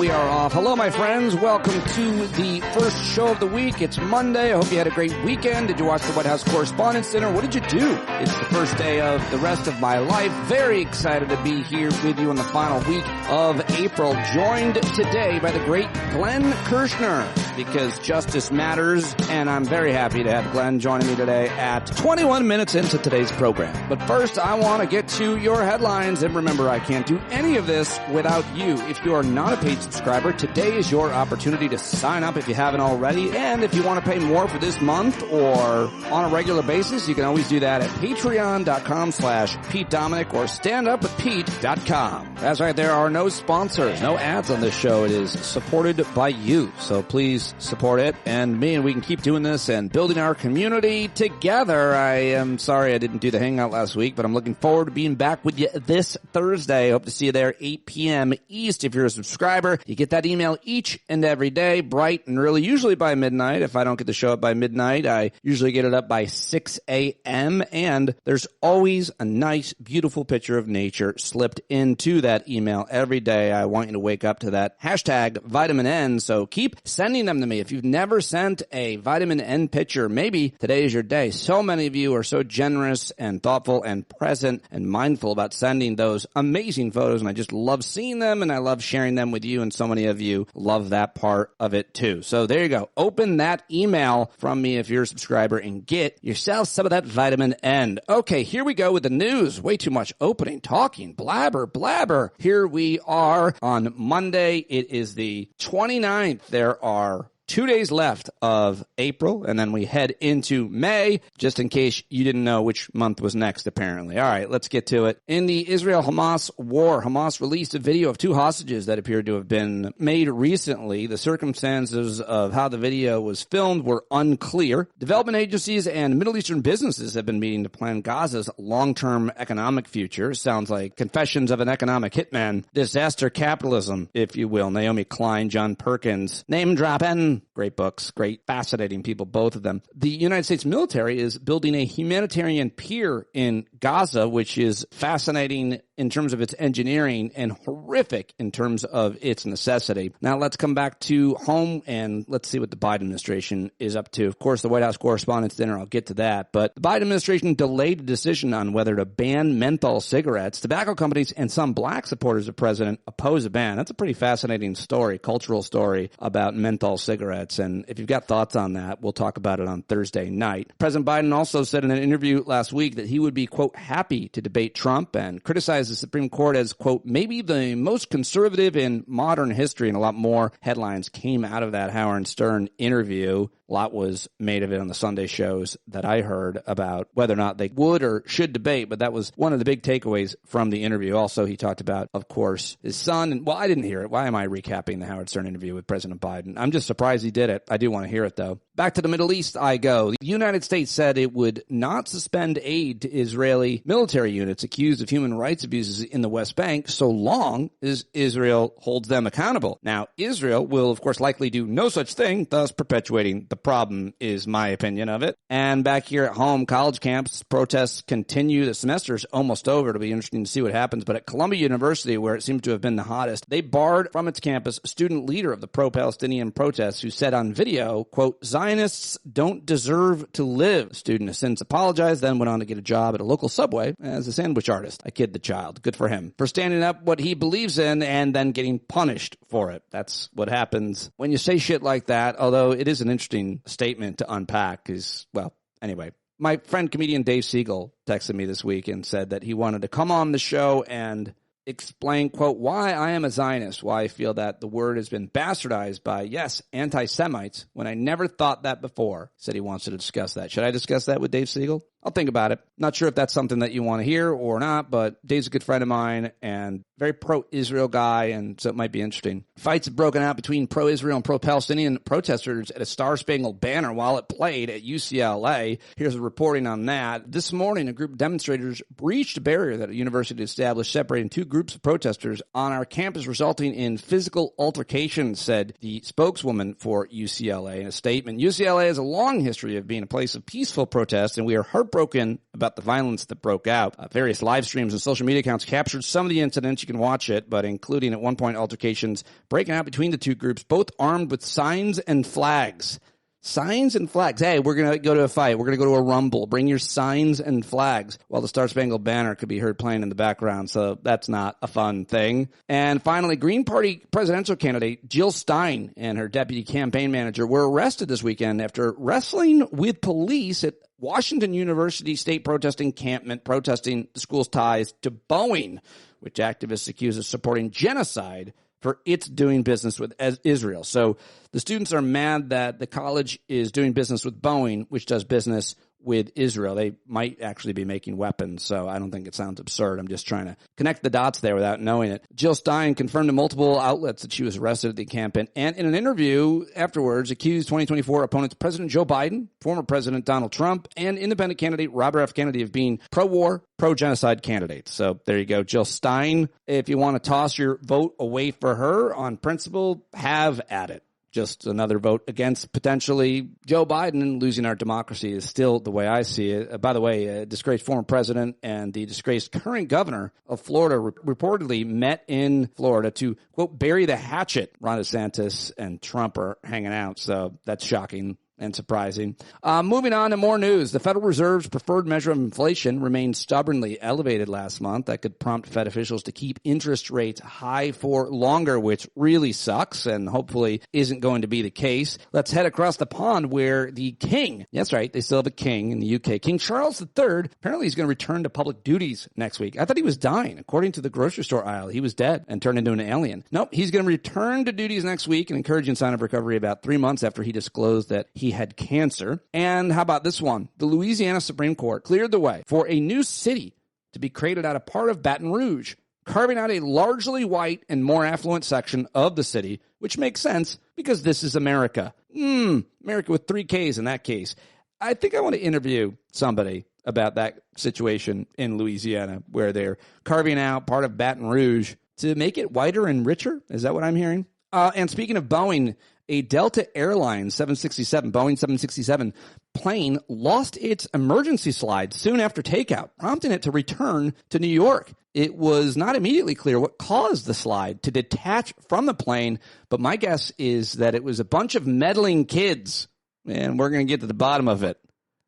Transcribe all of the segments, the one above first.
we are off. Hello, my friends. Welcome to the first show of the week. It's Monday. I hope you had a great weekend. Did you watch the White House Correspondents' Dinner? What did you do? It's the first day of the rest of my life. Very excited to be here with you in the final week of April. Joined today by the great Glenn Kirschner, because justice matters, and I'm very happy to have Glenn joining me today at 21 minutes into today's program. But first, I want to get to your headlines, and remember, I can't do any of this without you. If you are not a paid subscriber, today is your opportunity to sign up if you haven't already, and if you want to pay more for this month or on a regular basis, you can always do that at patreon.com/Pete Dominic or standupwithpete.com. That's right, there are no sponsors, no ads on this show. It is supported by you, so please support it and me, and we can keep doing this and building our community together. I am sorry I didn't do the hangout last week, but I'm looking forward to being back with you this Thursday. Hope to see you there 8 p.m. East. If you're a subscriber, you get that email each and every day, bright and early, usually by midnight. If I don't get the show up by midnight, I usually get it up by 6 a.m. And there's always a nice, beautiful picture of nature slipped into that email every day. I want you to wake up to that hashtag vitamin N, so keep sending them to me. If you've never sent a vitamin N picture, maybe today is your day. So many of you are so generous and thoughtful and present and mindful about sending those amazing photos, and I just love seeing them, and I love sharing them with you, and so many of you love that part of it too. So there you go. Open that email from me if you're a subscriber and get yourself some of that vitamin N. Okay, here we go with the news. Way too much opening, talking, blabber. Here we are on Monday. It is the 29th. There are 2 days left of April, and then we head into May, just in case you didn't know which month was next, apparently. All right, let's get to it. In the Israel-Hamas war, Hamas released a video of two hostages that appeared to have been made recently. The circumstances of how the video was filmed were unclear. Development agencies and Middle Eastern businesses have been meeting to plan Gaza's long-term economic future. Sounds like Confessions of an Economic Hitman. Disaster capitalism, if you will. Naomi Klein, John Perkins, name-dropping. Great books, great, fascinating people, both of them. The United States military is building a humanitarian pier in Gaza, which is fascinating in terms of its engineering and horrific in terms of its necessity. Now let's come back to home and let's see what the Biden administration is up to. Of course, the White House Correspondents' Dinner, I'll get to that. But the Biden administration delayed a decision on whether to ban menthol cigarettes. Tobacco companies and some black supporters of the president oppose a ban. That's a pretty fascinating story, cultural story about menthol cigarettes. And if you've got thoughts on that, we'll talk about it on Thursday night. President Biden also said in an interview last week that he would be, quote, happy to debate Trump, and criticized the Supreme Court as, quote, maybe the most conservative in modern history, and a lot more headlines came out of that Howard Stern interview. A lot was made of it on the Sunday shows that I heard about whether or not they would or should debate, but that was one of the big takeaways from the interview. Also, he talked about, of course, his son. And, well, I didn't hear it. Why am I recapping the Howard Stern interview with President Biden? I'm just surprised he did it. I do want to hear it, though. Back to the Middle East I go. The United States said it would not suspend aid to Israeli military units accused of human rights abuses in the West Bank so long as Israel holds them accountable. Now, Israel will, of course, likely do no such thing, thus perpetuating the problem, is my opinion of it. And back here at home, college camps protests continue. The semester's almost over. It'll be interesting to see what happens. But at Columbia University, where it seems to have been the hottest, they barred from its campus a student leader of the pro-Palestinian protests who said on video, quote, Zionists don't deserve to live. The student has since apologized, then went on to get a job at a local Subway as a sandwich artist. I kid the child. Good for him. For standing up what he believes in and then getting punished for it. That's what happens when you say shit like that, although it is an interesting statement to unpack is, well, anyway. My friend comedian Dave Siegel texted me this week and said that he wanted to come on the show and explain, quote, why I am a Zionist, why I feel that the word has been bastardized by, yes, anti-Semites, when I never thought that before. Said he wants to discuss that. Should I discuss that with Dave Siegel? I'll think about it. Not sure if that's something that you want to hear or not, but Dave's a good friend of mine and very pro-Israel guy, and so it might be interesting. Fights have broken out between pro-Israel and pro-Palestinian protesters at a Star-Spangled Banner while it played at UCLA. Here's a reporting on that. This morning, a group of demonstrators breached a barrier that a university established separating two groups of protesters on our campus, resulting in physical altercations, said the spokeswoman for UCLA in a statement. UCLA has a long history of being a place of peaceful protest, and we are heartbroken heartbroken about the violence that broke out. Various live streams and social media accounts captured some of the incidents. You can watch it, but including at one point altercations breaking out between the two groups, both armed with signs and flags. Signs and flags. Hey, we're going to go to a fight. We're going to go to a rumble. Bring your signs and flags. While the Star Spangled Banner could be heard playing in the background, so that's not a fun thing. And finally, Green Party presidential candidate Jill Stein and her deputy campaign manager were arrested this weekend after wrestling with police at Washington University State Protest Encampment, protesting the school's ties to Boeing, which activists accuse of supporting genocide for its doing business with Israel. So the students are mad that the college is doing business with Boeing, which does business with Israel. They might actually be making weapons, so I don't think it sounds absurd. I'm just trying to connect the dots there without knowing it. Jill Stein confirmed to multiple outlets that she was arrested at the encampment, and in an interview afterwards accused 2024 opponents President Joe Biden, former President Donald Trump, and independent candidate Robert F. Kennedy of being pro-war, pro-genocide candidates. So there you go. Jill Stein, if you want to toss your vote away for her on principle, have at it. Just another vote against potentially Joe Biden, and losing our democracy is still the way I see it. By the way, a disgraced former president and the disgraced current governor of Florida reportedly met in Florida to, quote, bury the hatchet. Ron DeSantis and Trump are hanging out, so that's shocking and surprising. Moving on to more news. The Federal Reserve's preferred measure of inflation remained stubbornly elevated last month. That could prompt Fed officials to keep interest rates high for longer, which really sucks and hopefully isn't going to be the case. Let's head across the pond where the king, that's right, they still have a king in the UK, King Charles III, apparently he's going to return to public duties next week. I thought he was dying. According to the grocery store aisle, he was dead and turned into an alien. Nope, he's going to return to duties next week, an encouraging sign of recovery about 3 months after he disclosed that he had cancer. And how about this one? The Louisiana Supreme Court cleared the way for a new city to be created out of part of Baton Rouge, carving out a largely white and more affluent section of the city, which makes sense because this is America. America with 3 Ks in that case. I think I want to interview somebody about that situation in Louisiana where they're carving out part of Baton Rouge to make it whiter and richer. Is that what I'm hearing? And speaking of Boeing, a Delta Airlines 767, Boeing 767 plane lost its emergency slide soon after takeout, prompting it to return to New York. It was not immediately clear what caused the slide to detach from the plane, but my guess is that it was a bunch of meddling kids, and we're going to get to the bottom of it.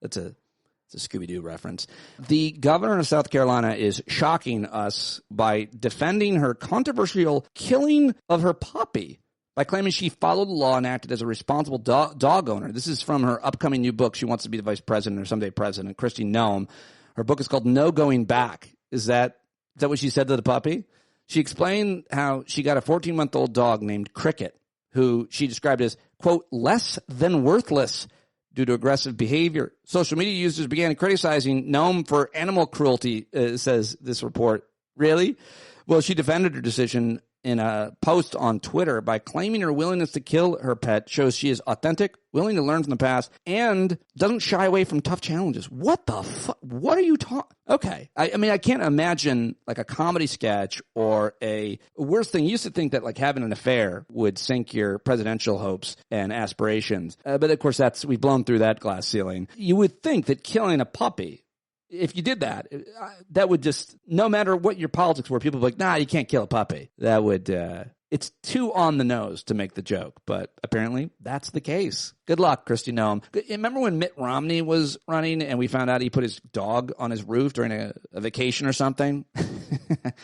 It's a Scooby-Doo reference. The governor of South Carolina is shocking us by defending her controversial killing of her puppy by claiming she followed the law and acted as a responsible dog owner. This is from her upcoming new book. She wants to be the vice president or someday president, Kristi Noem. Her book is called No Going Back. Is that what she said to the puppy? She explained how she got a 14-month-old dog named Cricket, who she described as, quote, less than worthless due to aggressive behavior. Social media users began criticizing Noem for animal cruelty, says this report. Really? Well, she defended her decision in a post on Twitter by claiming her willingness to kill her pet shows she is authentic, willing to learn from the past, and doesn't shy away from tough challenges. What the fuck? What are you talking? Okay. I mean, I can't imagine like a comedy sketch or a worst thing. You used to think that like having an affair would sink your presidential hopes and aspirations. But of course, we've blown through that glass ceiling. You would think that killing a puppy, if you did that, that would just, no matter what your politics were, people would be like, nah, you can't kill a puppy. That would, it's too on the nose to make the joke, but apparently that's the case. Good luck, Kristi Noem. Remember when Mitt Romney was running and we found out he put his dog on his roof during a vacation or something?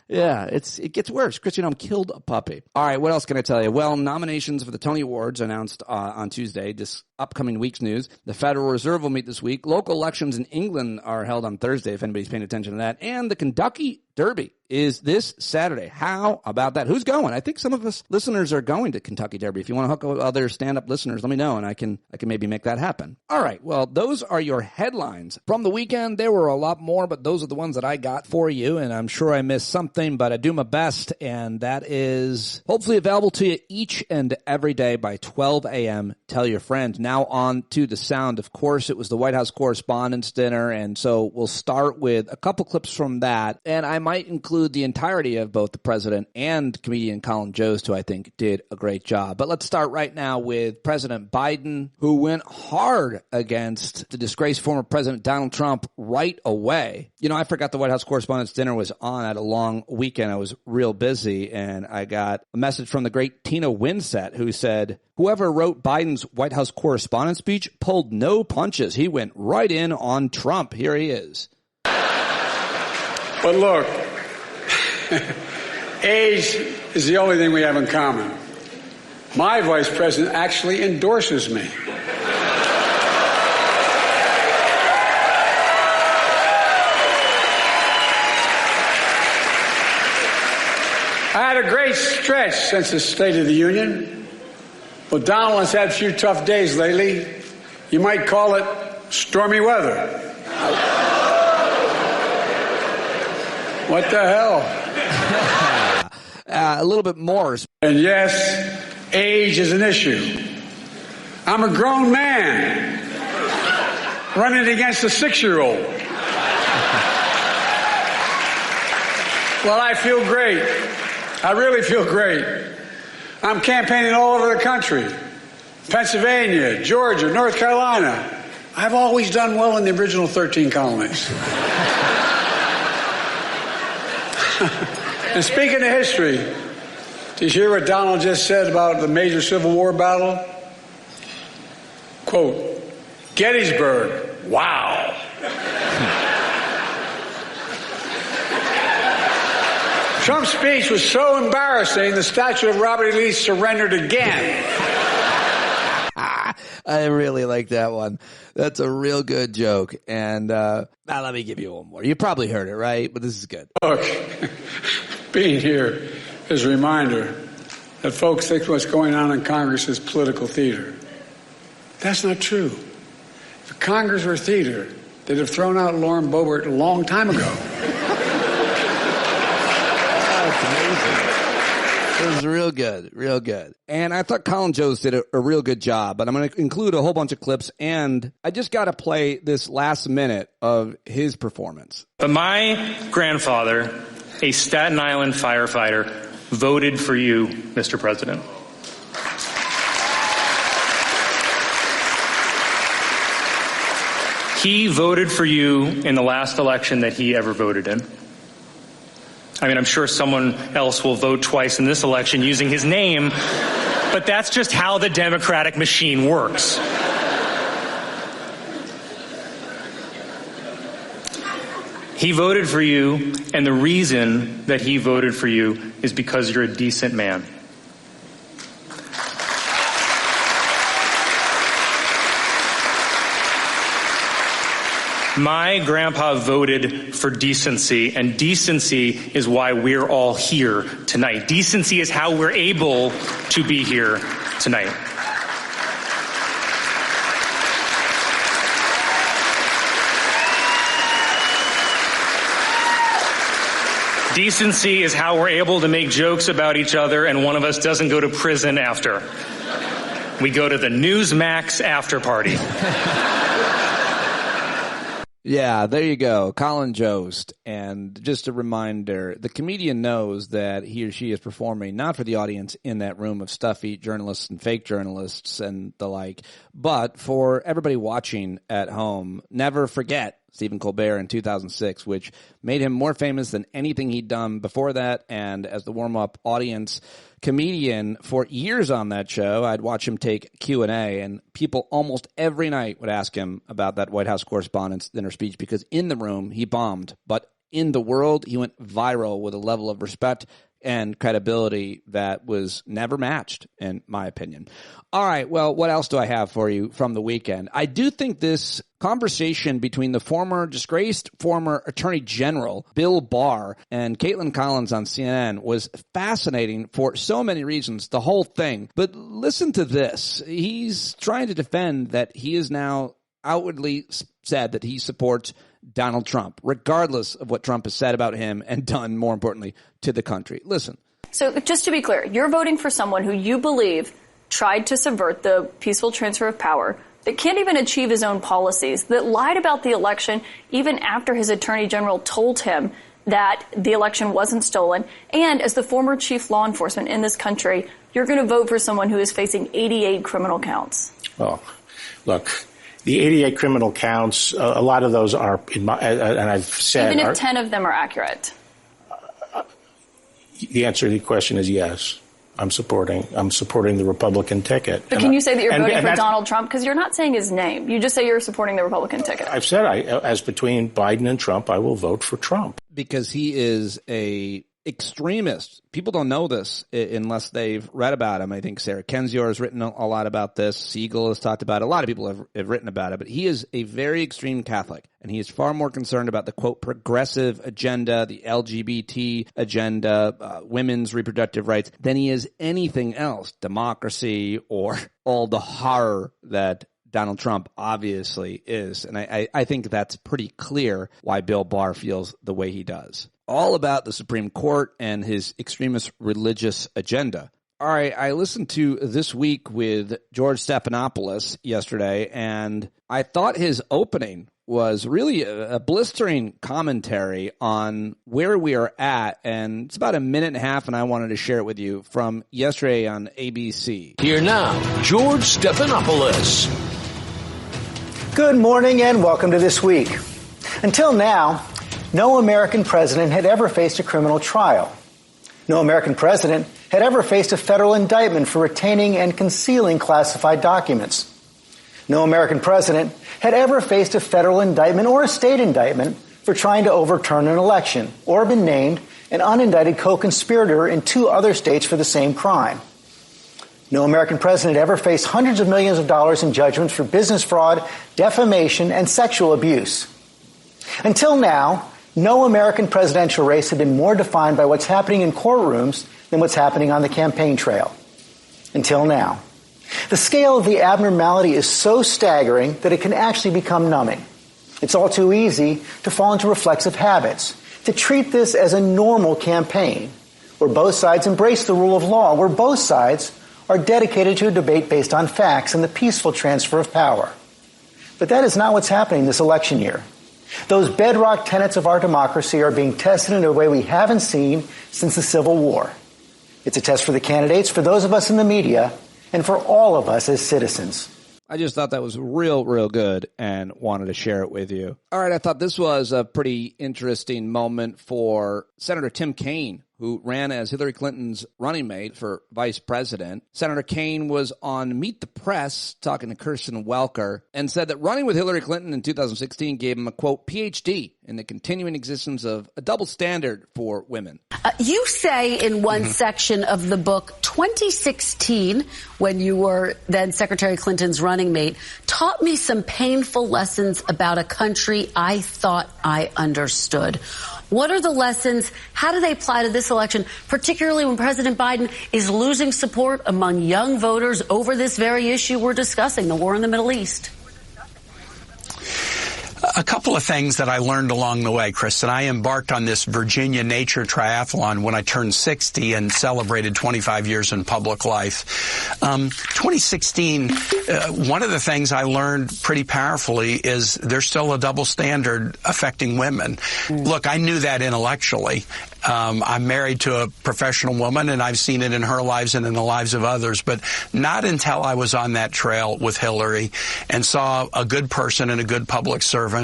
Yeah, it gets worse. Kristi Noem killed a puppy. All right, what else can I tell you? Well, nominations for the Tony Awards announced on Tuesday. This upcoming week's news. The Federal Reserve will meet this week. Local elections in England are held on Thursday, if anybody's paying attention to that. And the Kentucky Derby is this Saturday. How about that? Who's going? I think some of us listeners are going to Kentucky Derby. If you want to hook up with other stand-up listeners, let me know, and I can maybe make that happen. All right, well, those are your headlines from the weekend. There were a lot more, but those are the ones that I got for you, and I'm sure I missed something, but I do my best, and that is hopefully available to you each and every day by 12 a.m. Tell your friends. Now on to the sound. Of course, it was the White House Correspondents' Dinner, and so we'll start with a couple clips from that, and I might include the entirety of both the president and comedian Colin Jost, who I think did a great job. But let's start right now with President Biden, who went hard against the disgraced former President Donald Trump right away. You know, I forgot the White House Correspondents' Dinner was on at a long weekend. I was real busy, and I got a message from the great Tina Winsett, who said, "Whoever wrote Biden's White House Correspondents' speech pulled no punches. He went right in on Trump. Here he is." But look, age is the only thing we have in common. My vice president actually endorses me. I had a great stretch since the State of the Union. Well, Donald has had a few tough days lately. You might call it stormy weather. What the hell? A little bit more. And yes, age is an issue. I'm a grown man running against a 6-year-old. Well, I feel great. I really feel great. I'm campaigning all over the country. Pennsylvania, Georgia, North Carolina. I've always done well in the original 13 colonies. And speaking of history, did you hear what Donald just said about the major Civil War battle? Quote, Gettysburg, wow. Trump's speech was so embarrassing, the statue of Robert E. Lee surrendered again. I really like that one. That's a real good joke. And now let me give you one more. You probably heard it, right? But this is good. Look, being here is a reminder that folks think what's going on in Congress is political theater. That's not true. If Congress were theater, they'd have thrown out Lauren Boebert a long time ago. It was real good, real good. And I thought Colin Jost did a real good job, but I'm going to include a whole bunch of clips, and I just got to play this last minute of his performance. But my grandfather, a Staten Island firefighter, voted for you, Mr. President. He voted for you in the last election that he ever voted in. I mean, I'm sure someone else will vote twice in this election using his name, but that's just how the Democratic machine works. He voted for you, and the reason that he voted for you is because you're a decent man. My grandpa voted for decency, and decency is why we're all here tonight. Decency is how we're able to be here tonight. Decency is how we're able to make jokes about each other and one of us doesn't go to prison after. We go to the Newsmax after party. Yeah, there you go. Colin Jost. And just a reminder, the comedian knows that he or she is performing not for the audience in that room of stuffy journalists and fake journalists and the like, but for everybody watching at home. Never forget Stephen Colbert in 2006, which made him more famous than anything he'd done before that. And as the warm-up audience comedian for years on that show, I'd watch him take Q&A, and people almost every night would ask him about that White House Correspondents' Dinner speech, because in the room, he bombed. But in the world, he went viral with a level of respect and credibility that was never matched, in my opinion. All right, well, what else do I have for you from the weekend? I do think this conversation between the disgraced former Attorney General, Bill Barr, and Caitlin Collins on CNN was fascinating for so many reasons, the whole thing. But listen to this. He's trying to defend that he is now outwardly said that he supports Donald Trump, regardless of what Trump has said about him and done, more importantly, to the country. Listen. So just to be clear, you're voting for someone who you believe tried to subvert the peaceful transfer of power, that can't even achieve his own policies, that lied about the election even after his attorney general told him that the election wasn't stolen. And as the former chief law enforcement in this country, you're going to vote for someone who is facing 88 criminal counts. Well, look, the 88 criminal counts, a lot of those are, and I've said... Even if 10 of them are accurate. The answer to the question is yes. I'm supporting the Republican ticket. But can you say that you're voting for Donald Trump? Because you're not saying his name. You just say you're supporting the Republican ticket. I've said as between Biden and Trump, I will vote for Trump. Because he is a extremist. People don't know this unless they've read about him. I think Sarah Kendzior has written a lot about this. Siegel has talked about it. A lot of people have written about it. But he is a very extreme Catholic, and he is far more concerned about the, quote, progressive agenda, the LGBT agenda, women's reproductive rights, than he is anything else, democracy, or all the horror that Donald Trump obviously is. And I think that's pretty clear why Bill Barr feels the way he does. All about the Supreme Court and his extremist religious agenda. All right, I listened to This Week with George Stephanopoulos yesterday, and I thought his opening was really a blistering commentary on where we are at, and it's about a minute and a half, and I wanted to share it with you from yesterday on ABC. Here now, George Stephanopoulos. Good morning and welcome to This Week. Until now, no American president had ever faced a criminal trial. No American president had ever faced a federal indictment for retaining and concealing classified documents. No American president had ever faced a federal indictment or a state indictment for trying to overturn an election or been named an unindicted co-conspirator in 2 other states for the same crime. No American president ever faced hundreds of millions of dollars in judgments for business fraud, defamation, and sexual abuse. Until now, no American presidential race had been more defined by what's happening in courtrooms than what's happening on the campaign trail. Until now. The scale of the abnormality is so staggering that it can actually become numbing. It's all too easy to fall into reflexive habits, to treat this as a normal campaign, where both sides embrace the rule of law, where both sides are dedicated to a debate based on facts and the peaceful transfer of power. But that is not what's happening this election year. Those bedrock tenets of our democracy are being tested in a way we haven't seen since the Civil War. It's a test for the candidates, for those of us in the media, and for all of us as citizens. I just thought that was real good and wanted to share it with you. All right, I thought this was a pretty interesting moment for Senator Tim Kaine, who ran as Hillary Clinton's running mate for vice president. Senator Kaine was on Meet the Press talking to Kirsten Welker and said that running with Hillary Clinton in 2016 gave him a, quote, PhD in the continuing existence of a double standard for women. You say in one section of the book, 2016, when you were then Secretary Clinton's running mate, taught me some painful lessons about a country I thought I understood. What are the lessons? How do they apply to this election, particularly when President Biden is losing support among young voters over this very issue we're discussing, the war in the Middle East? A couple of things that I learned along the way, Kristen. I embarked on this Virginia Nature Triathlon when I turned 60 and celebrated 25 years in public life. 2016, one of the things I learned pretty powerfully is there's still a double standard affecting women. Look, I knew that intellectually. I'm married to a professional woman, and I've seen it in her lives and in the lives of others, but not until I was on that trail with Hillary and saw a good person and a good public servant,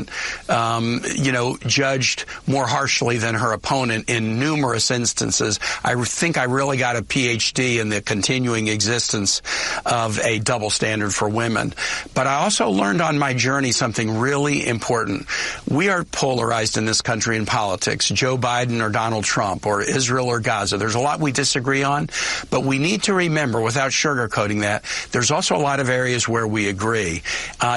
judged more harshly than her opponent in numerous instances. I think I really got a PhD in the continuing existence of a double standard for women. But I also learned on my journey something really important. We are polarized in this country in politics. Joe Biden or Donald Trump or Israel or Gaza. There's a lot we disagree on, but we need to remember, without sugarcoating that, there's also a lot of areas where we agree.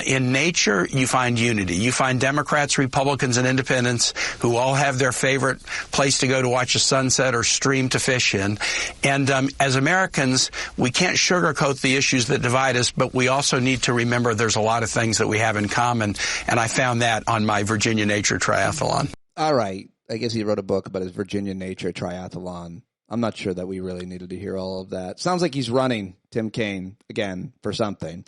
In nature, you find unity. You find Democrats, Republicans, and independents who all have their favorite place to go to watch a sunset or stream to fish in. And as Americans, we can't sugarcoat the issues that divide us, but we also need to remember there's a lot of things that we have in common, and I found that on my Virginia Nature Triathlon. All right. I guess he wrote a book about his Virginia Nature Triathlon I'm not sure that we really needed to hear all of that. Sounds like he's running Tim Kaine again for something.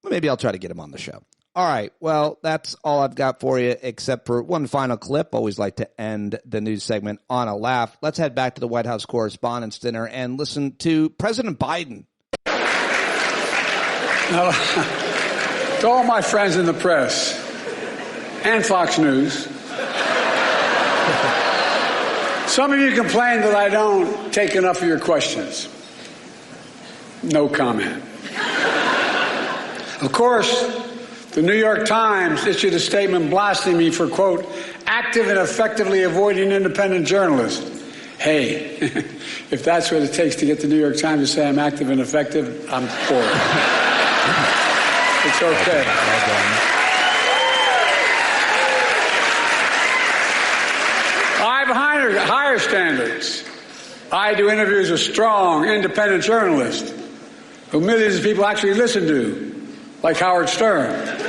Maybe I'll try to get him on the show. All right. Well, that's all I've got for you, except for one final clip. Always like to end the news segment on a laugh. Let's head back to the White House Correspondents' Dinner and listen to President Biden. Now, to all my friends in the press and Fox News, some of you complain that I don't take enough of your questions. No comment. Of course, the New York Times issued a statement blasting me for, quote, active and effectively avoiding independent journalists. Hey, if that's what it takes to get the New York Times to say I'm active and effective, I'm for it. It's okay. I have higher standards. I do interviews with strong, independent journalists who millions of people actually listen to, like Howard Stern.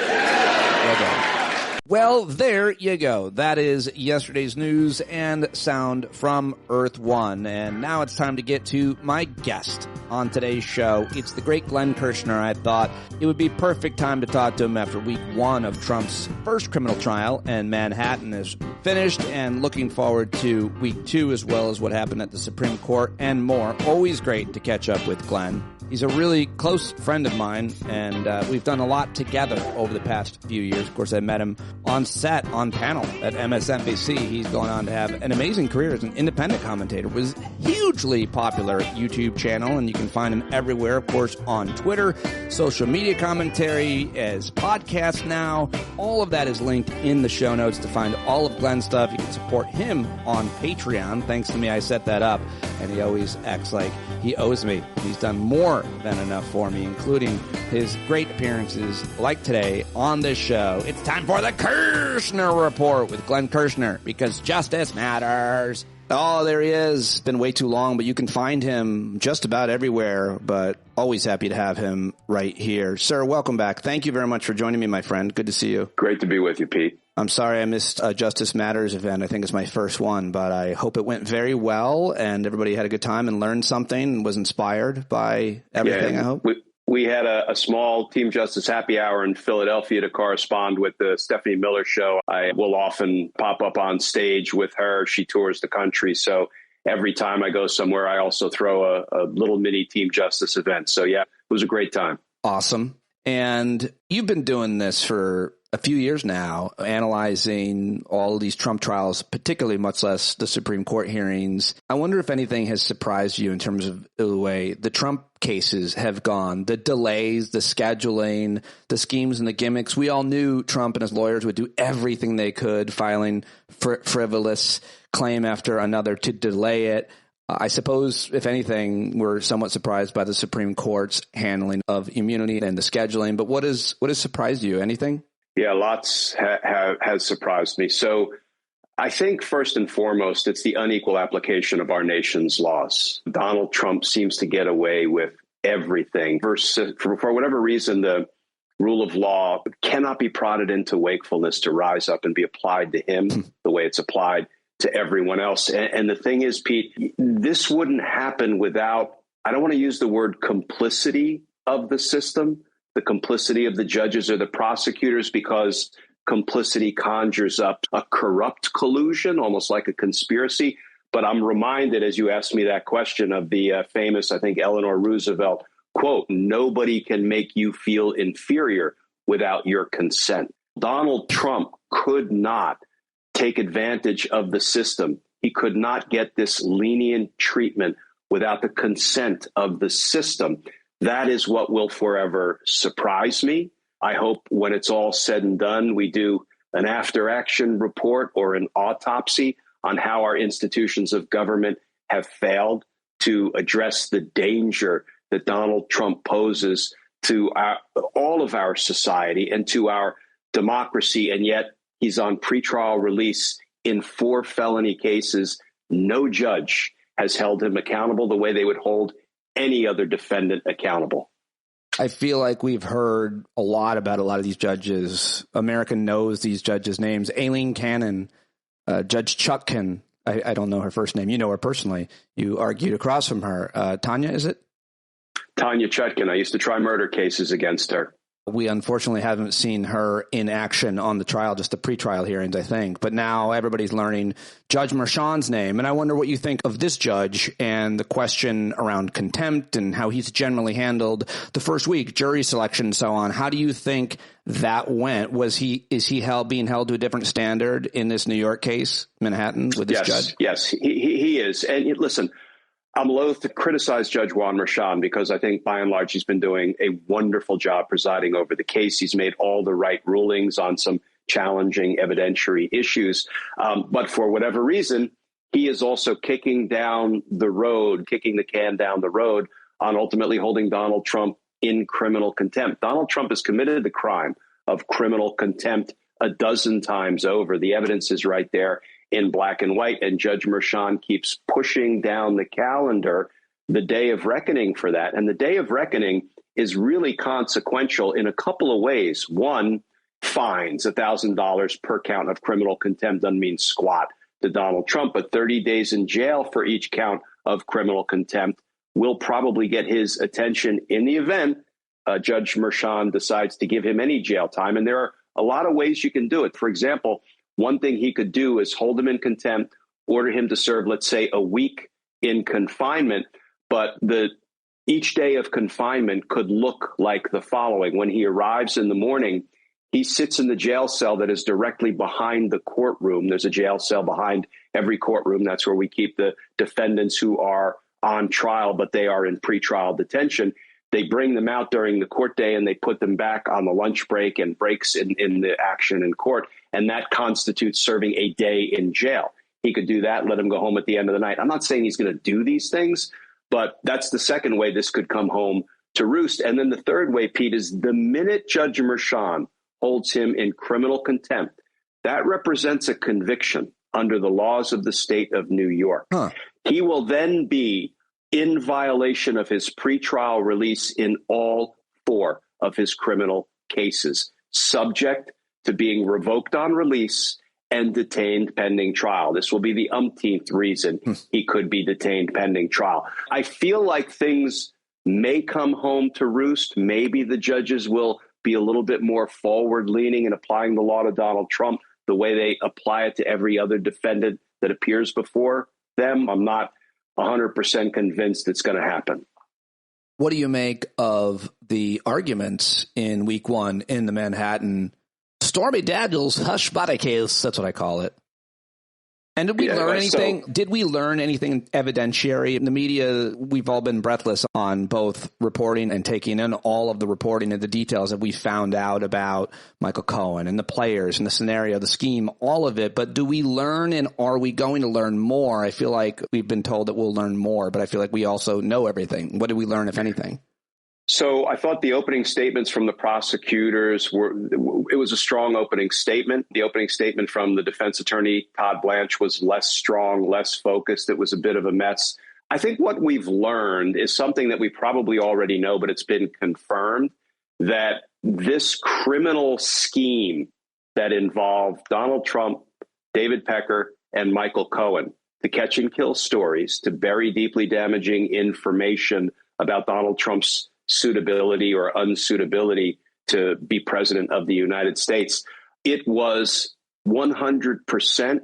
Well, there you go. That is yesterday's news and sound from Earth One. And now it's time to get to my guest on today's show. It's the great Glenn Kirschner. I thought it would be perfect time to talk to him after week one of Trump's first criminal trial, and Manhattan is finished, and looking forward to week two as well as what happened at the Supreme Court and more. Always great to catch up with Glenn. He's a really close friend of mine, and we've done a lot together over the past few years. Of course, I met him on set, on panel at MSNBC. He's going on to have an amazing career as an independent commentator. It was hugely popular YouTube channel, and you can find him everywhere, of course, on Twitter, social media commentary, as podcasts now. All of that is linked in the show notes to find all of Glenn's stuff. You can support him on Patreon. Thanks to me, I set that up, and he always acts like he owes me. He's done more than enough for me, including his great appearances like today on this show. It's time for the Kirschner Report with Glenn Kirschner, because justice matters. Oh, there he is. It's been way too long, but you can find him just about everywhere, but always happy to have him right here. Sir, welcome back. Thank you very much for joining me, my friend. Good to see you. Great to be with you, Pete. I'm sorry I missed a Justice Matters event. I think it's my first one, but I hope it went very well and everybody had a good time and learned something and was inspired by everything, I hope. We had a small Team Justice happy hour in Philadelphia to correspond with the Stephanie Miller show. I will often pop up on stage with her. She tours the country. So every time I go somewhere, I also throw a little mini Team Justice event. So, yeah, it was a great time. Awesome. And you've been doing this for a few years now, analyzing all of these Trump trials, particularly much less the Supreme Court hearings. I wonder if anything has surprised you in terms of the way the Trump cases have gone, the delays, the scheduling, the schemes and the gimmicks. We all knew Trump and his lawyers would do everything they could, filing frivolous claim after another to delay it. I suppose, if anything, we're somewhat surprised by the Supreme Court's handling of immunity and the scheduling. But what has surprised you? Anything? Yeah, lots has surprised me. So I think first and foremost, it's the unequal application of our nation's laws. Donald Trump seems to get away with everything. For whatever reason, the rule of law cannot be prodded into wakefulness to rise up and be applied to him the way it's applied to everyone else. And the thing is, Pete, this wouldn't happen without, I don't want to use the word complicity of the system, the complicity of the judges or the prosecutors, because complicity conjures up a corrupt collusion, almost like a conspiracy. But I'm reminded, as you asked me that question, of the famous, I think, Eleanor Roosevelt quote, "Nobody can make you feel inferior without your consent." Donald Trump could not take advantage of the system. He could not get this lenient treatment without the consent of the system. That is what will forever surprise me. I hope when it's all said and done, we do an after-action report or an autopsy on how our institutions of government have failed to address the danger that Donald Trump poses to all of our society and to our democracy. And yet he's on pretrial release in 4 felony cases. No judge has held him accountable the way they would hold any other defendant accountable. I feel like we've heard a lot about a lot of these judges. America knows these judges' names. Aileen Cannon, Judge Chutkan, I don't know her first name. You know her personally. You argued across from her. Tanya, is it? Tanya Chutkin. I used to try murder cases against her. We unfortunately haven't seen her in action on the trial, just the pretrial hearings, I think. But now everybody's learning Judge Merchan's name. And I wonder what you think of this judge and the question around contempt and how he's generally handled the first week, jury selection and so on. How do you think that went? Is he being held to a different standard in this New York case, Manhattan, with this judge? Yes, he is. And listen, I'm loath to criticize Judge Juan Merchan because I think by and large he's been doing a wonderful job presiding over the case. He's made all the right rulings on some challenging evidentiary issues. But for whatever reason, he is also kicking the can down the road on ultimately holding Donald Trump in criminal contempt. Donald Trump has committed the crime of criminal contempt a dozen times over. The evidence is right there in black and white, and Judge Merchan keeps pushing down the calendar the day of reckoning for that. And the day of reckoning is really consequential in a couple of ways. One, fines, $1,000 per count of criminal contempt doesn't mean squat to Donald Trump, but 30 days in jail for each count of criminal contempt will probably get his attention in the event Judge Merchan decides to give him any jail time. And there are a lot of ways you can do it. For example, one thing he could do is hold him in contempt, order him to serve, let's say, a week in confinement. But each day of confinement could look like the following. When he arrives in the morning, he sits in the jail cell that is directly behind the courtroom. There's a jail cell behind every courtroom. That's where we keep the defendants who are on trial, but they are in pretrial detention. They bring them out during the court day and they put them back on the lunch break and breaks in the action in court. And that constitutes serving a day in jail. He could do that, let him go home at the end of the night. I'm not saying he's going to do these things, but that's the second way this could come home to roost. And then the third way, Pete, is the minute Judge Merchan holds him in criminal contempt, that represents a conviction under the laws of the state of New York. He will then be in violation of his pretrial release in all 4 of his criminal cases, subject to being revoked on release and detained pending trial. This will be the umpteenth reason he could be detained pending trial. I feel like things may come home to roost. Maybe the judges will be a little bit more forward-leaning in applying the law to Donald Trump the way they apply it to every other defendant that appears before them. I'm not 100% convinced it's going to happen. What do you make of the arguments in week 1 in the Manhattan Stormy Daniels hush body case? That's what I call it. And did we learn anything? Did we learn anything evidentiary? In the media, we've all been breathless on both reporting and taking in all of the reporting and the details that we found out about Michael Cohen and the players and the scenario, the scheme, all of it. But do we learn, and are we going to learn more? I feel like we've been told that we'll learn more, but I feel like we also know everything. What did we learn, if anything? So I thought the opening statements from the prosecutors it was a strong opening statement. The opening statement from the defense attorney, Todd Blanche, was less strong, less focused. It was a bit of a mess. I think what we've learned is something that we probably already know, but it's been confirmed, that this criminal scheme that involved Donald Trump, David Pecker, and Michael Cohen to catch and kill stories, to bury deeply damaging information about Donald Trump's suitability or unsuitability to be president of the United States. It was 100%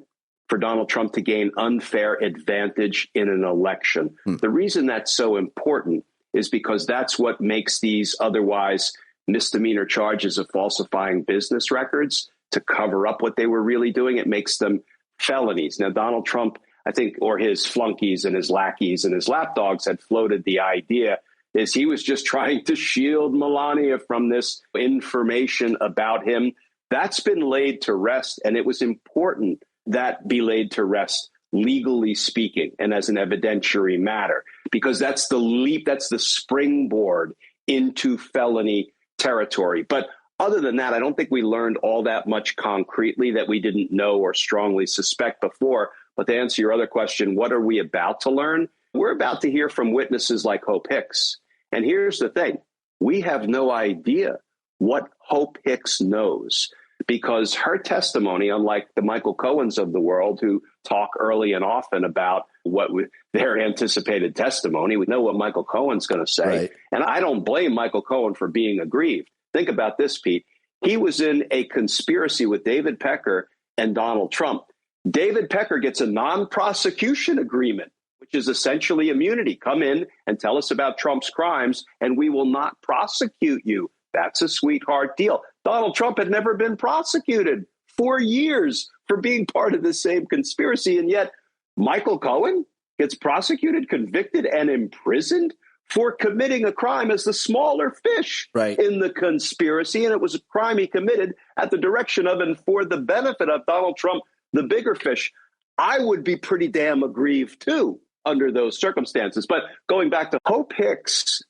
for Donald Trump to gain unfair advantage in an election. The reason that's so important is because that's what makes these otherwise misdemeanor charges of falsifying business records to cover up what they were really doing. It makes them felonies. Now, Donald Trump, I think, or his flunkies and his lackeys and his lapdogs had floated the idea is he was just trying to shield Melania from this information about him. That's been laid to rest, and it was important that be laid to rest, legally speaking, and as an evidentiary matter, because that's the leap, that's the springboard into felony territory. But other than that, I don't think we learned all that much concretely that we didn't know or strongly suspect before. But to answer your other question, what are we about to learn? We're about to hear from witnesses like Hope Hicks. And here's the thing. We have no idea what Hope Hicks knows, because her testimony, unlike the Michael Cohens of the world who talk early and often about what their anticipated testimony, we know what Michael Cohen's going to say. Right. And I don't blame Michael Cohen for being aggrieved. Think about this, Pete. He was in a conspiracy with David Pecker and Donald Trump. David Pecker gets a non-prosecution agreement, which is essentially immunity. Come in and tell us about Trump's crimes, and we will not prosecute you. That's a sweetheart deal. Donald Trump had never been prosecuted for years for being part of the same conspiracy, and yet Michael Cohen gets prosecuted, convicted, and imprisoned for committing a crime as the smaller fish in the conspiracy. And it was a crime he committed at the direction of and for the benefit of Donald Trump, the bigger fish. I would be pretty damn aggrieved, too, under those circumstances. But going back to Hope Hicks,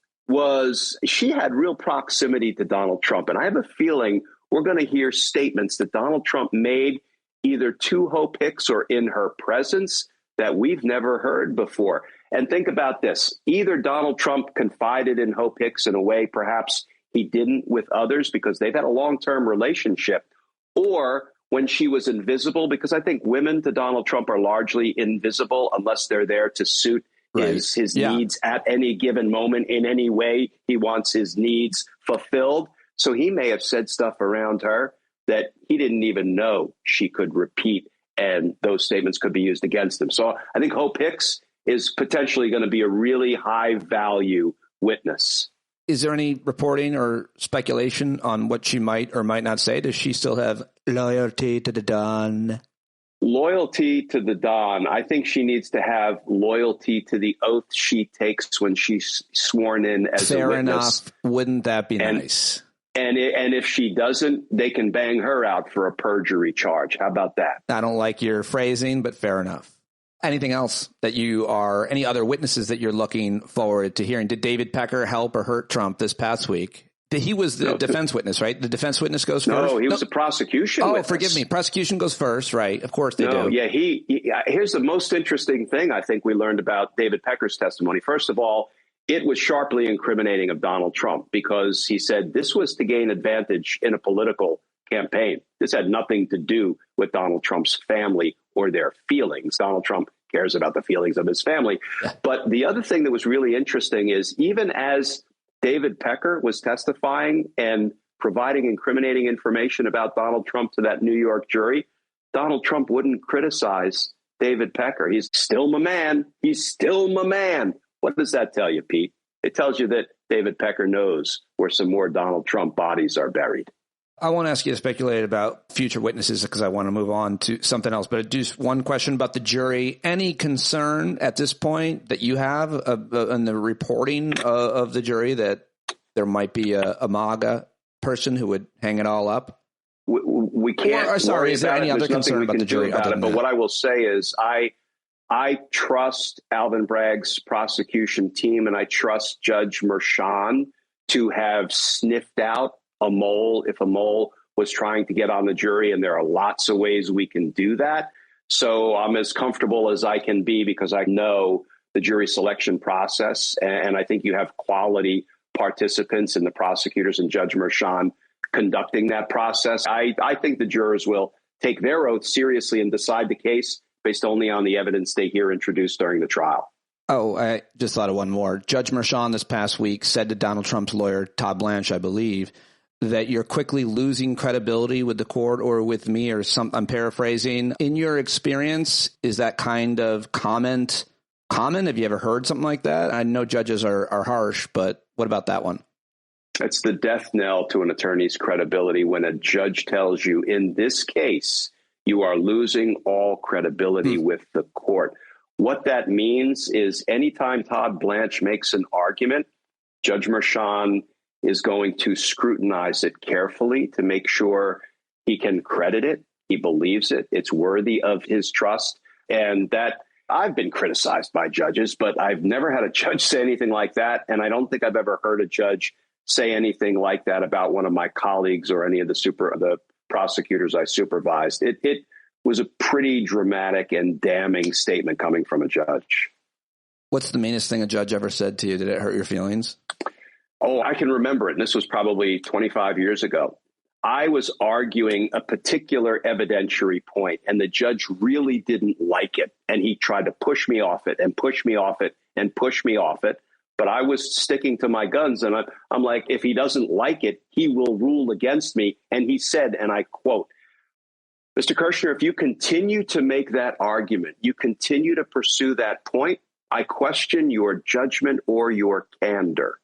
she had real proximity to Donald Trump. And I have a feeling we're going to hear statements that Donald Trump made either to Hope Hicks or in her presence that we've never heard before. And think about this. Either Donald Trump confided in Hope Hicks in a way perhaps he didn't with others because they've had a long-term relationship, or when she was invisible, because I think women to Donald Trump are largely invisible unless they're there to suit his needs at any given moment in any way he wants his needs fulfilled. So he may have said stuff around her that he didn't even know she could repeat, and those statements could be used against him. So I think Hope Hicks is potentially going to be a really high value witness. Is there any reporting or speculation on what she might or might not say? Does she still have loyalty to the Don? Loyalty to the Don. I think she needs to have loyalty to the oath she takes when she's sworn in as a witness. Fair enough. Wouldn't that be nice? And if she doesn't, they can bang her out for a perjury charge. How about that? I don't like your phrasing, but fair enough. Anything else that any other witnesses that you're looking forward to hearing? Did David Pecker help or hurt Trump this past week? He was the defense witness, right? The defense witness goes first? No, he was a prosecution witness. Forgive me. Prosecution goes first, right? Of course they do. Yeah, here's the most interesting thing I think we learned about David Pecker's testimony. First of all, it was sharply incriminating of Donald Trump because he said this was to gain advantage in a political campaign. This had nothing to do with Donald Trump's family or their feelings. Donald Trump cares about the feelings of his family. Yeah. But the other thing that was really interesting is even as David Pecker was testifying and providing incriminating information about Donald Trump to that New York jury, Donald Trump wouldn't criticize David Pecker. He's still my man. He's still my man. What does that tell you, Pete? It tells you that David Pecker knows where some more Donald Trump bodies are buried. I won't ask you to speculate about future witnesses because I want to move on to something else. But just one question about the jury. Any concern at this point that you have in the reporting of the jury that there might be a MAGA person who would hang it all up? We can't. Is there any other concern about the jury? But what I will say is I trust Alvin Bragg's prosecution team, and I trust Judge Merchan to have sniffed out a mole if a mole was trying to get on the jury, and there are lots of ways we can do that. So I'm as comfortable as I can be because I know the jury selection process, and I think you have quality participants in the prosecutors and Judge Merchan conducting that process. I think the jurors will take their oath seriously and decide the case based only on the evidence they hear introduced during the trial. Oh, I just thought of one more. Judge Merchan this past week said to Donald Trump's lawyer, Todd Blanche, I believe, that you're quickly losing credibility with the court or with me or some, I'm paraphrasing. In your experience, is that kind of comment common? Have you ever heard something like that? I know judges are harsh, but what about that one? It's the death knell to an attorney's credibility when a judge tells you, in this case, you are losing all credibility with the court. What that means is anytime Todd Blanche makes an argument, Judge Merchan is going to scrutinize it carefully to make sure he can credit it, he believes it, it's worthy of his trust. And that I've been criticized by judges, but I've never had a judge say anything like that. And I don't think I've ever heard a judge say anything like that about one of my colleagues or any of the prosecutors I supervised. It was a pretty dramatic and damning statement coming from a judge. What's the meanest thing a judge ever said to you? Did it hurt your feelings? Oh, I can remember it. And this was probably 25 years ago. I was arguing a particular evidentiary point, and the judge really didn't like it. And he tried to push me off it and push me off it and push me off it. But I was sticking to my guns. And I'm like, if he doesn't like it, he will rule against me. And he said, and I quote, Mr. Kirschner, if you continue to make that argument, you continue to pursue that point, I question your judgment or your candor,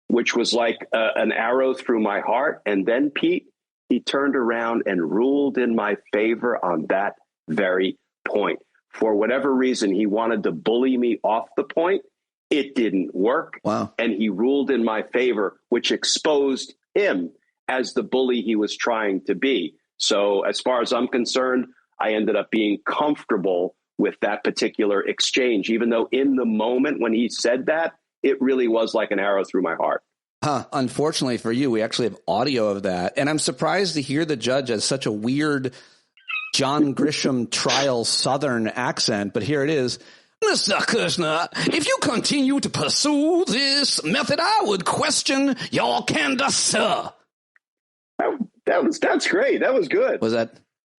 which was like an arrow through my heart. And then, Pete, he turned around and ruled in my favor on that very point. For whatever reason, he wanted to bully me off the point. It didn't work. Wow. And he ruled in my favor, which exposed him as the bully he was trying to be. So as far as I'm concerned, I ended up being comfortable with that particular exchange, even though in the moment when he said that, it really was like an arrow through my heart. Unfortunately for you, we actually have audio of that. And I'm surprised to hear the judge has such a weird John Grisham trial Southern accent. But here it is. Mr. Kirschner, if you continue to pursue this method, I would question your candor, sir. That's great. That was good. Was that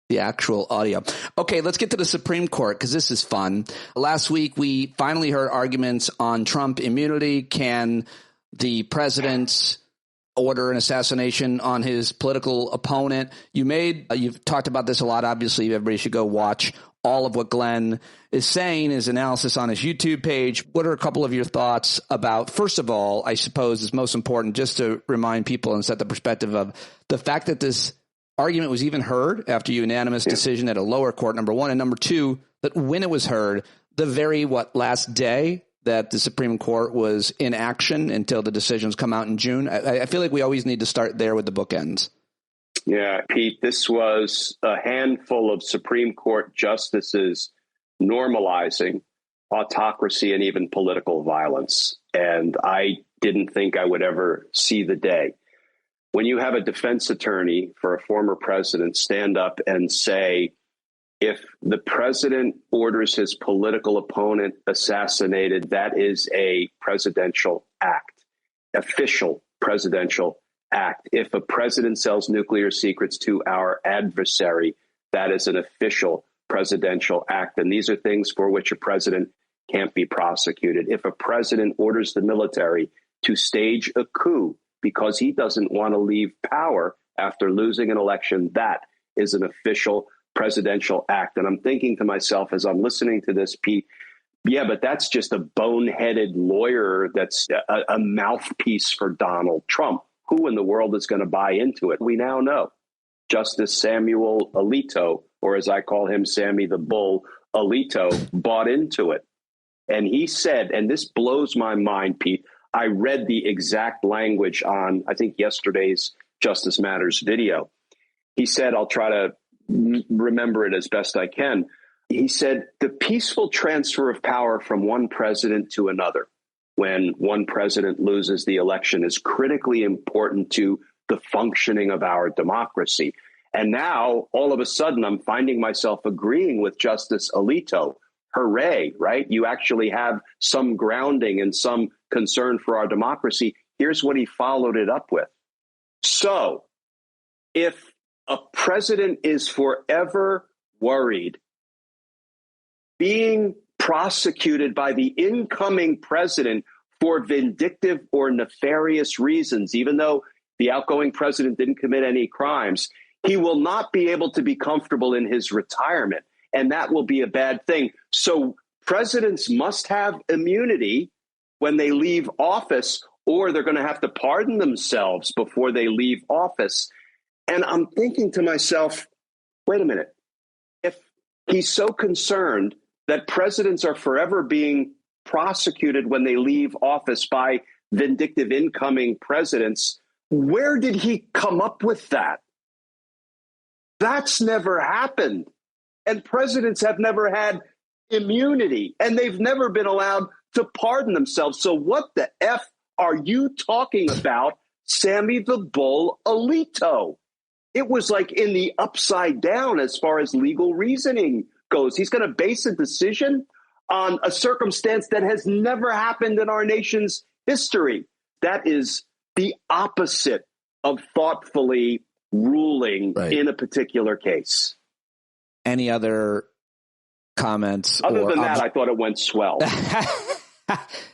the actual audio? Okay, let's get to the Supreme Court because this is fun. Last week, we finally heard arguments on Trump immunity. Can the president order an assassination on his political opponent? You've talked about this a lot. Obviously, everybody should go watch all of what Glenn is saying, his analysis on his YouTube page. What are a couple of your thoughts about, first of all, I suppose is most important, just to remind people and set the perspective of the fact that this argument was even heard after unanimous decision at a lower court, number one, and number two, that when it was heard, the very, last day that the Supreme Court was in action until the decisions come out in June. I feel like we always need to start there with the bookends. Yeah, Pete, this was a handful of Supreme Court justices normalizing autocracy and even political violence. And I didn't think I would ever see the day. When you have a defense attorney for a former president stand up and say, if the president orders his political opponent assassinated, that is a presidential act, official presidential act. If a president sells nuclear secrets to our adversary, that is an official presidential act. And these are things for which a president can't be prosecuted. If a president orders the military to stage a coup because he doesn't want to leave power after losing an election, that is an official presidential act. And I'm thinking to myself as I'm listening to this, Pete, yeah, but that's just a boneheaded lawyer that's a mouthpiece for Donald Trump. Who in the world is going to buy into it? We now know. Justice Samuel Alito, or as I call him, Sammy the Bull Alito, bought into it. And he said, and this blows my mind, Pete, I read the exact language on, I think, yesterday's Justice Matters video. He said, I'll try to remember it as best I can. He said, the peaceful transfer of power from one president to another when one president loses the election is critically important to the functioning of our democracy. And now, all of a sudden, I'm finding myself agreeing with Justice Alito. Hooray, right? You actually have some grounding and some concern for our democracy. Here's what he followed it up with. So, if a president is forever worried being prosecuted by the incoming president for vindictive or nefarious reasons, even though the outgoing president didn't commit any crimes, he will not be able to be comfortable in his retirement. And that will be a bad thing. So presidents must have immunity when they leave office, or they're going to have to pardon themselves before they leave office. And I'm thinking to myself, wait a minute. If he's so concerned that presidents are forever being prosecuted when they leave office by vindictive incoming presidents, where did he come up with that? That's never happened. And presidents have never had immunity, and they've never been allowed to pardon themselves. So what the F are you talking about, Sammy the Bull Alito? It was like in the upside down as far as legal reasoning goes. He's going to base a decision on a circumstance that has never happened in our nation's history. That is the opposite of thoughtfully ruling in a particular case. Any other comments? Other than that, I thought it went swell.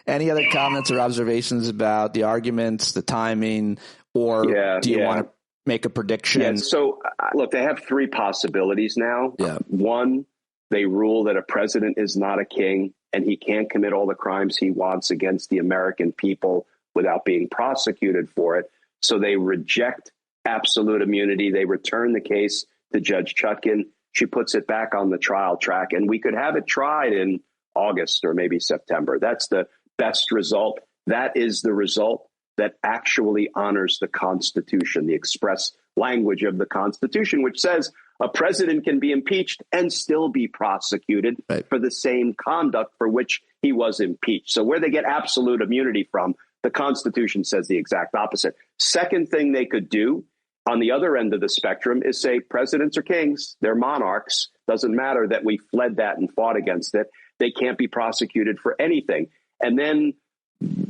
Any other comments or observations about the arguments, the timing, or do you want to make a prediction? Yeah, so, look, they have three possibilities now. Yeah. One, they rule that a president is not a king and he can't commit all the crimes he wants against the American people without being prosecuted for it. So they reject absolute immunity. They return the case to Judge Chutkan. She puts it back on the trial track, and we could have it tried in August or maybe September. That's the best result. That is the result that actually honors the Constitution, the express language of the Constitution, which says a president can be impeached and still be prosecuted for the same conduct for which he was impeached. So where they get absolute immunity from, the Constitution says the exact opposite. Second thing they could do on the other end of the spectrum is say presidents are kings, they're monarchs. Doesn't matter that we fled that and fought against it. They can't be prosecuted for anything. And then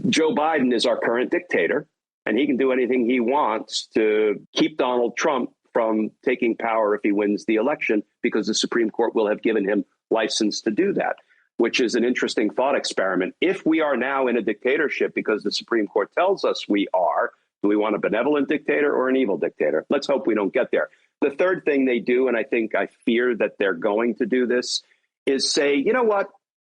Joe Biden is our current dictator, and he can do anything he wants to keep Donald Trump from taking power if he wins the election, because the Supreme Court will have given him license to do that, which is an interesting thought experiment. If we are now in a dictatorship because the Supreme Court tells us we are, do we want a benevolent dictator or an evil dictator? Let's hope we don't get there. The third thing they do, and I fear that they're going to do this, is say, you know what?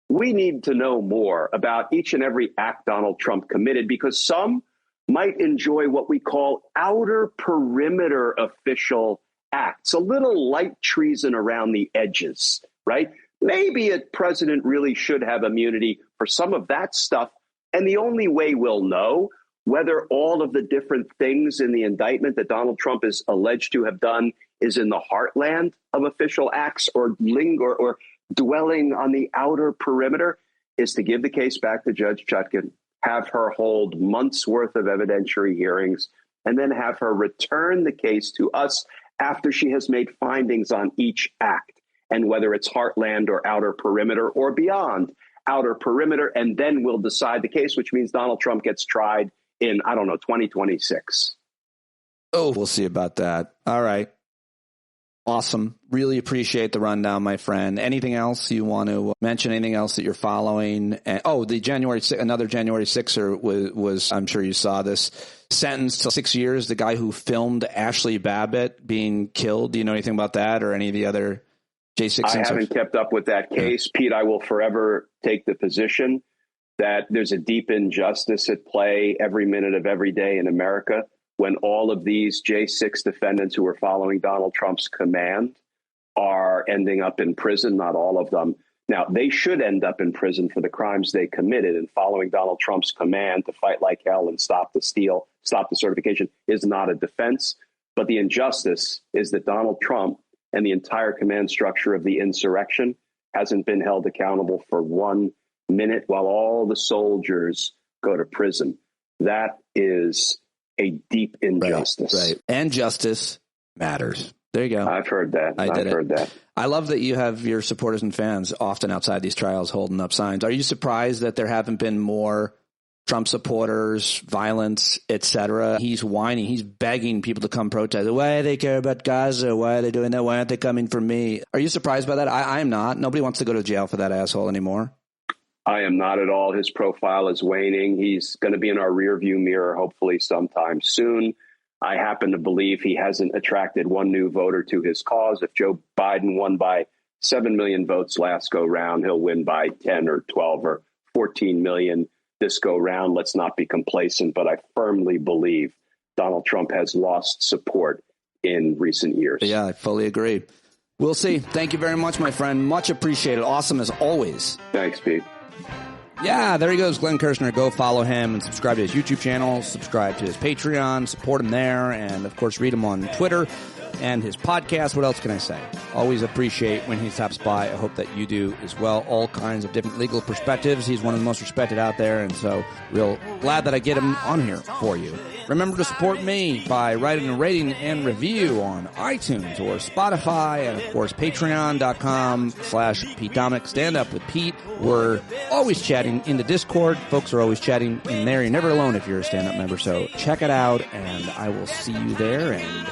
We need to know more about each and every act Donald Trump committed, because some might enjoy what we call outer perimeter official acts, a little light treason around the edges, right? Maybe a president really should have immunity for some of that stuff. And the only way we'll know whether all of the different things in the indictment that Donald Trump is alleged to have done is in the heartland of official acts or dwelling on the outer perimeter is to give the case back to Judge Chutkan, have her hold months worth of evidentiary hearings, and then have her return the case to us after she has made findings on each act, and whether it's heartland or outer perimeter or beyond outer perimeter. And then we'll decide the case, which means Donald Trump gets tried in, 2026. Oh, we'll see about that. All right. Awesome. Really appreciate the rundown, my friend. Anything else you want to mention? Anything else that you're following? Another January 6er was, I'm sure you saw this, sentenced to 6 years. The guy who filmed Ashley Babbitt being killed. Do you know anything about that or any of the other J6? I haven't kept up with that case. Pete, I will forever take the position that there's a deep injustice at play every minute of every day in America when all of these J6 defendants who are following Donald Trump's command are ending up in prison, not all of them. Now, they should end up in prison for the crimes they committed, and following Donald Trump's command to fight like hell and stop the steal, stop the certification is not a defense. But the injustice is that Donald Trump and the entire command structure of the insurrection hasn't been held accountable for 1 minute while all the soldiers go to prison. That is a deep injustice. Right. And justice matters. There you go. I've heard that. I've heard that. I love that you have your supporters and fans often outside these trials holding up signs. Are you surprised that there haven't been more Trump supporters, violence, etc.? He's whining. He's begging people to come protest. Why do they care about Gaza? Why are they doing that? Why aren't they coming for me? Are you surprised by that? I am not. Nobody wants to go to jail for that asshole anymore. I am not at all. His profile is waning. He's going to be in our rearview mirror, hopefully sometime soon. I happen to believe he hasn't attracted one new voter to his cause. If Joe Biden won by 7 million votes last go round, he'll win by 10 or 12 or 14 million this go round. Let's not be complacent, but I firmly believe Donald Trump has lost support in recent years. Yeah, I fully agree. We'll see. Thank you very much, my friend. Much appreciated. Awesome as always. Thanks, Pete. Yeah, there he goes, Glenn Kirschner. Go follow him and subscribe to his YouTube channel, subscribe to his Patreon, support him there, and, of course, read him on Twitter and his podcast. What else can I say? Always appreciate when he stops by. I hope that you do as well. All kinds of different legal perspectives. He's one of the most respected out there, and so real glad that I get him on here for you. Remember to support me by writing a rating and review on iTunes or Spotify, and, of course, patreon.com/Pete Dominic. Stand Up with Pete. We're always chatting in the Discord. Folks are always chatting in there. You're never alone if you're a stand-up member, so check it out, and I will see you there, and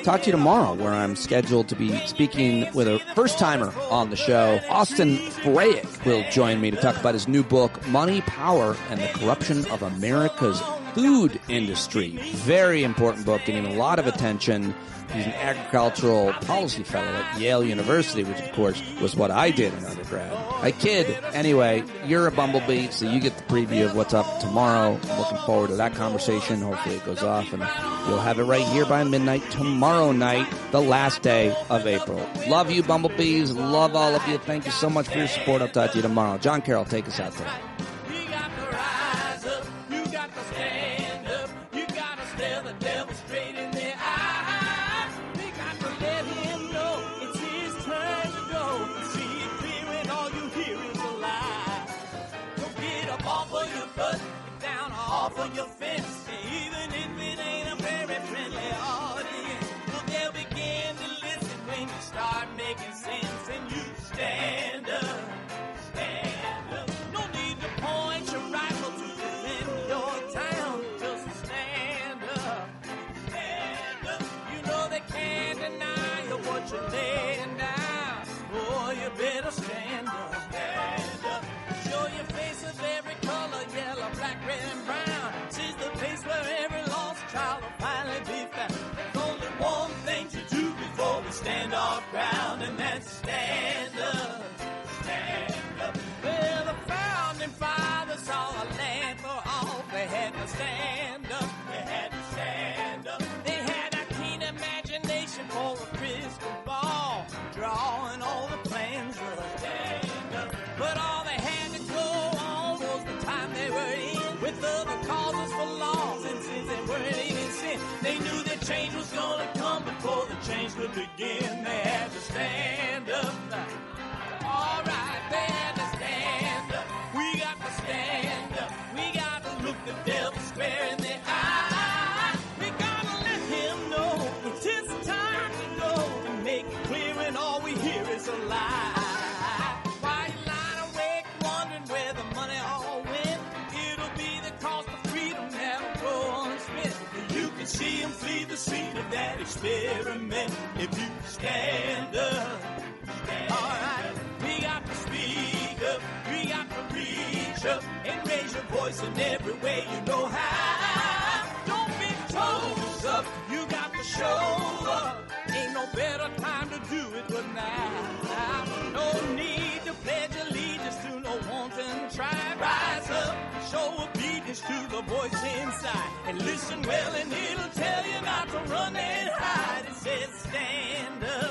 talk to you tomorrow, where I'm scheduled to be speaking with a first-timer on the show. Austin Brayek will join me to talk about his new book, Money, Power, and the Corruption of America's Food Industry. Very important book, getting a lot of attention. He's an agricultural policy fellow at Yale University, which, of course, was what I did in undergrad. I kid. Anyway, you're a bumblebee, so you get the preview of what's up tomorrow. I'm looking forward to that conversation. Hopefully it goes off, and you'll have it right here by midnight tomorrow night, the last day of April. Love you, bumblebees. Love all of you. Thank you so much for your support. I'll talk to you tomorrow. John Carroll, take us out today. Your fence, even if it ain't a very friendly audience, well, they'll begin to listen when you start making sense, and you stand up, stand up. No need to point your rifle to defend your town, just stand up, stand up. You know they can't deny you what you're laying down. Boy, you better stand up, stand up. Show your face of every color, yellow, black, red, and brown. The place where every lost child will finally be found. There's only one thing to do before we stand our ground, and that's stand up, stand up. Well, the founding fathers saw a land for all. They had to stand up, they had to stand up. They had a keen imagination for a crystal ball, drawing all the plans for a stand up. But all they had to go on was the time they were in, with other causes for laws, and since they weren't even sin, they knew that change was gonna come before the change could begin. They had to stand up. All right, they had to stand up. We got to stand up. We got to look the devil square in the eye. We gotta let him know it's his time to go, and make it clear when all we hear is a lie. Why you lying awake wondering where the money all went? It'll be the cost of freedom that'll go unspent. You can see him flee the scene of that experiment if you stand up. Alright, we got to speak up, we got to reach up, and raise your voice in every way you know how. Don't be toes up, you got to show up. Ain't no better time to do it but now. No need to pledge allegiance to no wanton tribe. Rise up, show obedience to the voice inside, and listen well and it'll tell you not to run and hide. It says stand up.